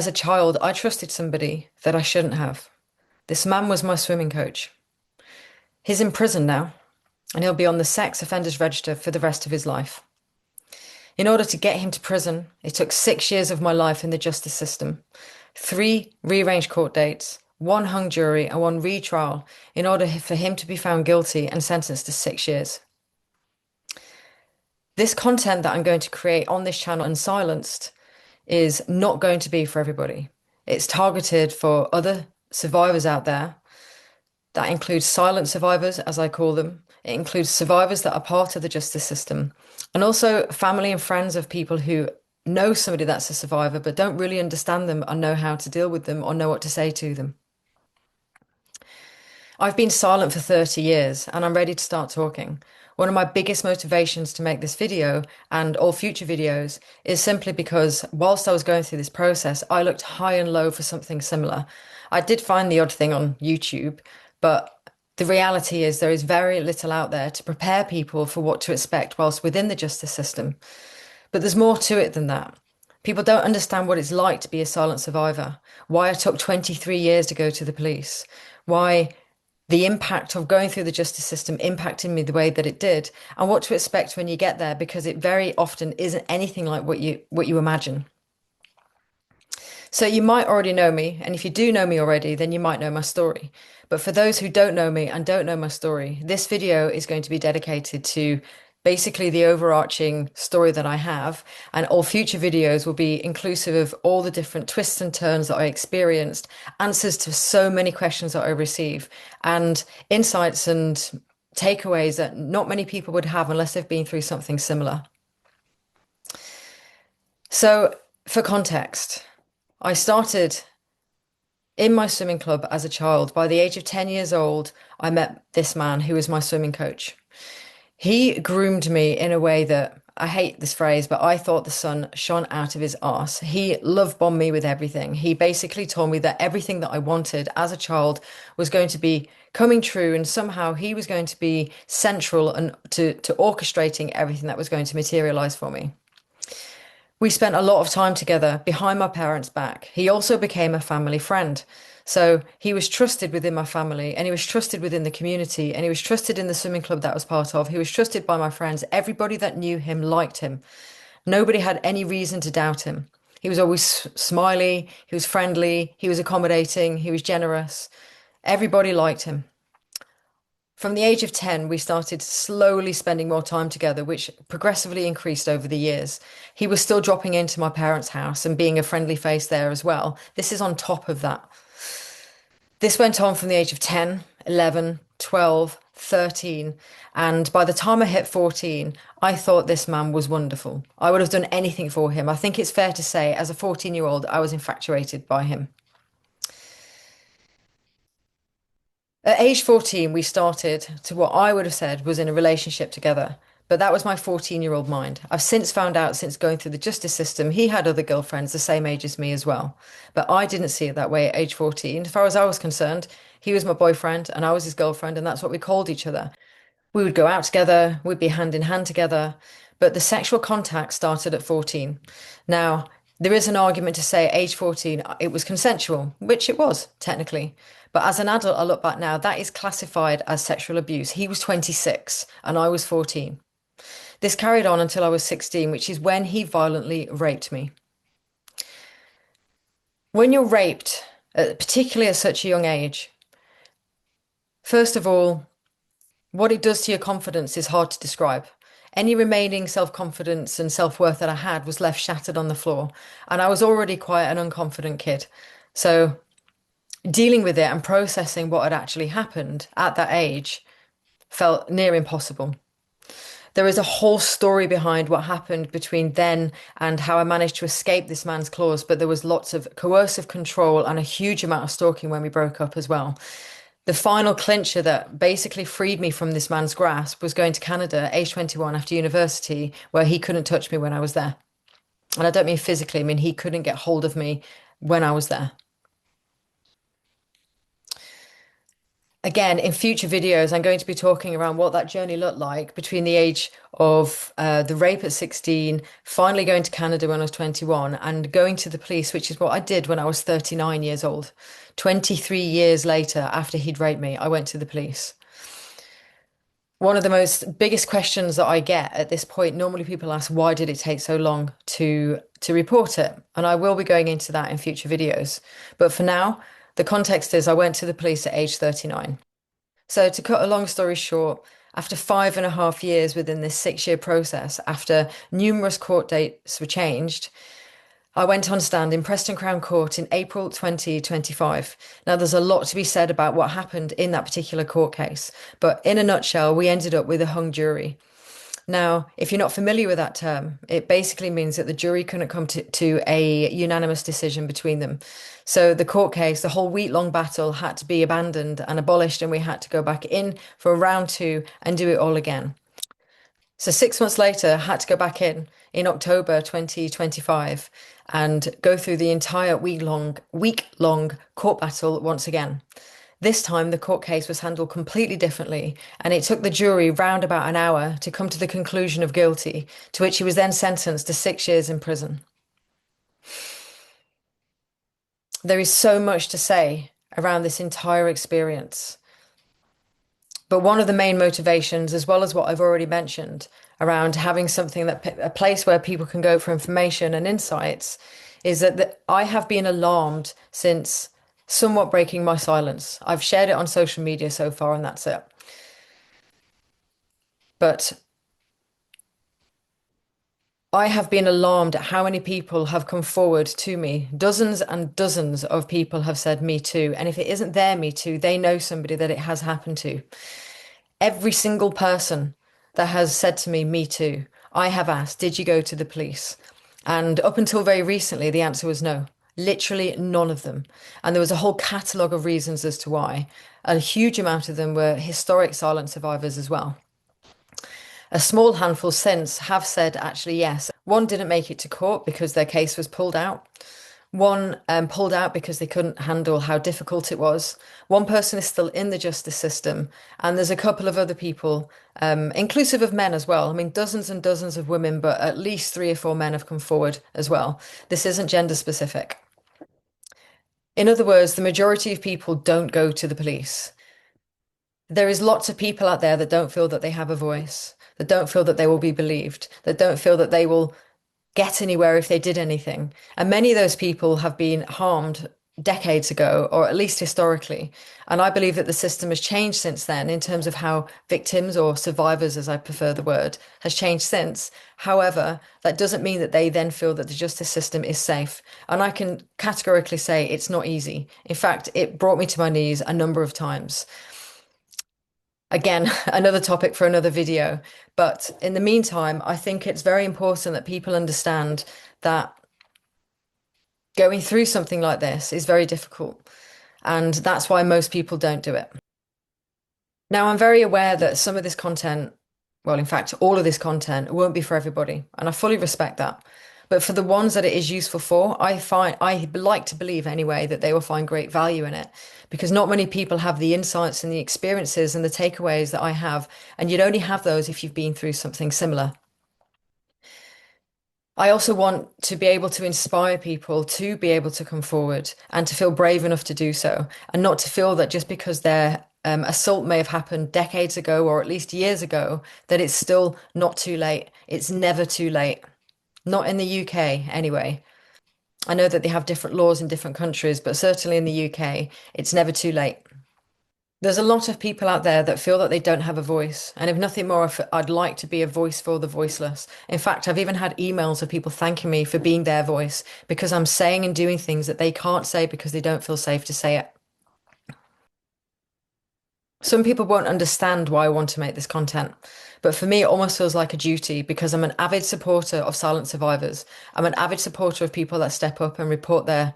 As a child, I trusted somebody that I shouldn't have. This man was my swimming coach. He's in prison now, and he'll be on the sex offenders register for the rest of his life. In order to get him to prison, it took 6 years of my life in the justice system, three rearranged court dates, one hung jury, and one retrial in order for him to be found guilty and sentenced to 6 years. This content that I'm going to create on this channel, Unsilenced, is not going to be for everybody. It's targeted for other survivors out there. That includes silent survivors, as I call them. It includes survivors that are part of the justice system, and also family and friends of people who know somebody that's a survivor but don't really understand them or know how to deal with them or know what to say to them. I've been silent for 30 years and I'm ready to start talking. One of my biggest motivations to make this video and all future videos is simply because whilst I was going through this process, I looked high and low for something similar. I did find the odd thing on YouTube, but the reality is there is very little out there to prepare people for what to expect whilst within the justice system. But there's more to it than that. People don't understand what it's like to be a silent survivor, why I took 23 years to go to the police, why the impact of going through the justice system impacted me the way that it did, and what to expect when you get there, because it very often isn't anything like what you imagine. So you might already know me, and if you do know me already, then you might know my story. But for those who don't know me and don't know my story, this video is going to be dedicated to basically the overarching story that I have, and all future videos will be inclusive of all the different twists and turns that I experienced, answers to so many questions that I receive, and insights and takeaways that not many people would have unless they've been through something similar. So, for context, I started in my swimming club as a child. By the age of 10 years old, I met this man who was my swimming coach. He groomed me in a way that, I hate this phrase, but I thought the sun shone out of his arse. He love bombed me with everything. He basically told me that everything that I wanted as a child was going to be coming true, and somehow he was going to be central and to orchestrating everything that was going to materialize for me. We spent a lot of time together behind my parents' back. He also became a family friend. So he was trusted within my family, and he was trusted within the community, and he was trusted in the swimming club that I was part of. He was trusted by my friends. Everybody that knew him liked him. Nobody had any reason to doubt him. He was always smiley, he was friendly, he was accommodating, he was generous. Everybody liked him. From the age of 10, we started slowly spending more time together, which progressively increased over the years. He was still dropping into my parents' house and being a friendly face there as well. This is on top of that. This went on from the age of 10, 11, 12, 13, and by the time I hit 14, I thought this man was wonderful. I would have done anything for him. I think it's fair to say, as a 14-year-old, I was infatuated by him. At age 14, we started to what I would have said was in a relationship together. But that was my 14-year-old mind. I've since found out, since going through the justice system, he had other girlfriends the same age as me as well. But I didn't see it that way at age 14. As far as I was concerned, he was my boyfriend and I was his girlfriend, and that's what we called each other. We would go out together, we'd be hand in hand together. But the sexual contact started at 14. Now, there is an argument to say at age 14 it was consensual, which it was, technically. But as an adult, I look back now, that is classified as sexual abuse. He was 26 and I was 14. This carried on until I was 16, which is when he violently raped me. When you're raped, particularly at such a young age, first of all, what it does to your confidence is hard to describe. Any remaining self-confidence and self-worth that I had was left shattered on the floor, and I was already quite an unconfident kid. So dealing with it and processing what had actually happened at that age felt near impossible. There is a whole story behind what happened between then and how I managed to escape this man's claws, but there was lots of coercive control and a huge amount of stalking when we broke up as well. The final clincher that basically freed me from this man's grasp was going to Canada at age 21 after university, where he couldn't touch me when I was there. And I don't mean physically, I mean he couldn't get hold of me when I was there. Again, in future videos, I'm going to be talking around what that journey looked like between the age of the rape at 16, finally going to Canada when I was 21, and going to the police, which is what I did when I was 39 years old. 23 years later, after he'd raped me, I went to the police. One of the most biggest questions that I get at this point, normally people ask, why did it take so long to report it? And I will be going into that in future videos. But for now, the context is I went to the police at age 39. So, to cut a long story short, after 5.5 years within this 6 year process, after numerous court dates were changed, I went on stand in Preston Crown Court in April 2025. Now, there's a lot to be said about what happened in that particular court case, but in a nutshell, we ended up with a hung jury. Now, if you're not familiar with that term, it basically means that the jury couldn't come to a unanimous decision between them. So the court case, the whole week-long battle had to be abandoned and abolished, and we had to go back in for round two and do it all again. So 6 months later, I had to go back in October 2025 and go through the entire week-long court battle once again. This time, the court case was handled completely differently, and it took the jury round about an hour to come to the conclusion of guilty, to which he was then sentenced to 6 years in prison. There is so much to say around this entire experience. But one of the main motivations, as well as what I've already mentioned, around having something that a place where people can go for information and insights, is that I have been alarmed since somewhat breaking my silence. I've shared it on social media so far, and that's it. But I have been alarmed at how many people have come forward to me. Dozens and dozens of people have said me too. And if it isn't their me too, they know somebody that it has happened to. Every single person that has said to me too, I have asked, did you go to the police? And up until very recently, the answer was no. Literally none of them. And there was a whole catalogue of reasons as to why. A huge amount of them were historic silent survivors as well. A small handful since have said actually yes. One didn't make it to court because their case was pulled out. One pulled out because they couldn't handle how difficult it was. One person is still in the justice system, and there's a couple of other people, inclusive of men as well. I mean, dozens and dozens of women, but at least 3 or 4 men have come forward as well. This isn't gender specific. In other words, the majority of people don't go to the police. There is lots of people out there that don't feel that they have a voice, that don't feel that they will be believed, that don't feel that they will get anywhere if they did anything. And many of those people have been harmed decades ago, or at least historically. And I believe that the system has changed since then in terms of how victims or survivors, as I prefer the word, has changed since. However, that doesn't mean that they then feel that the justice system is safe. And I can categorically say it's not easy. In fact, it brought me to my knees a number of times. Again, another topic for another video. But in the meantime, I think it's very important that people understand that going through something like this is very difficult. And that's why most people don't do it. Now, I'm very aware that some of this content, well, in fact, all of this content won't be for everybody. And I fully respect that. But for the ones that it is useful for, I like to believe anyway that they will find great value in it because not many people have the insights and the experiences and the takeaways that I have. And you'd only have those if you've been through something similar. I also want to be able to inspire people to be able to come forward and to feel brave enough to do so, and not to feel that just because their assault may have happened decades ago or at least years ago, that it's still not too late. It's never too late. Not in the UK, anyway. I know that they have different laws in different countries, but certainly in the UK, it's never too late. There's a lot of people out there that feel that they don't have a voice. And if nothing more, I'd like to be a voice for the voiceless. In fact, I've even had emails of people thanking me for being their voice because I'm saying and doing things that they can't say because they don't feel safe to say it. Some people won't understand why I want to make this content, but for me, it almost feels like a duty because I'm an avid supporter of silent survivors. I'm an avid supporter of people that step up and report their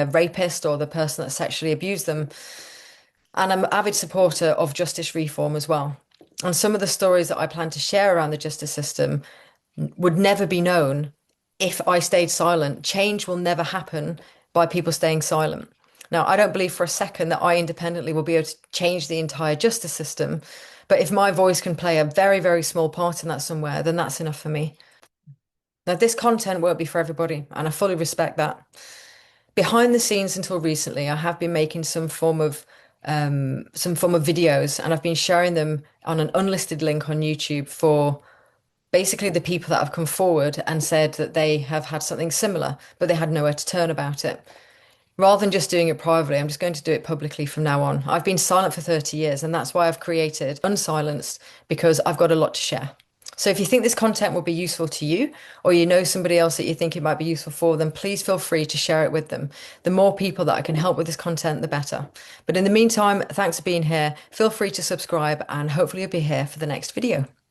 rapist or the person that sexually abused them. And I'm an avid supporter of justice reform as well. And some of the stories that I plan to share around the justice system would never be known if I stayed silent. Change will never happen by people staying silent. Now, I don't believe for a second that I independently will be able to change the entire justice system, but if my voice can play a very, very small part in that somewhere, then that's enough for me. Now, this content won't be for everybody, and I fully respect that. Behind the scenes until recently, I have been making some form of videos, and I've been sharing them on an unlisted link on YouTube for basically the people that have come forward and said that they have had something similar, but they had nowhere to turn about it. Rather than just doing it privately, I'm just going to do it publicly from now on. I've been silent for 30 years, and that's why I've created Unsilenced, because I've got a lot to share. So if you think this content will be useful to you, or you know somebody else that you think it might be useful for, then please feel free to share it with them. The more people that I can help with this content, the better. But in the meantime, thanks for being here. Feel free to subscribe, and hopefully you'll be here for the next video.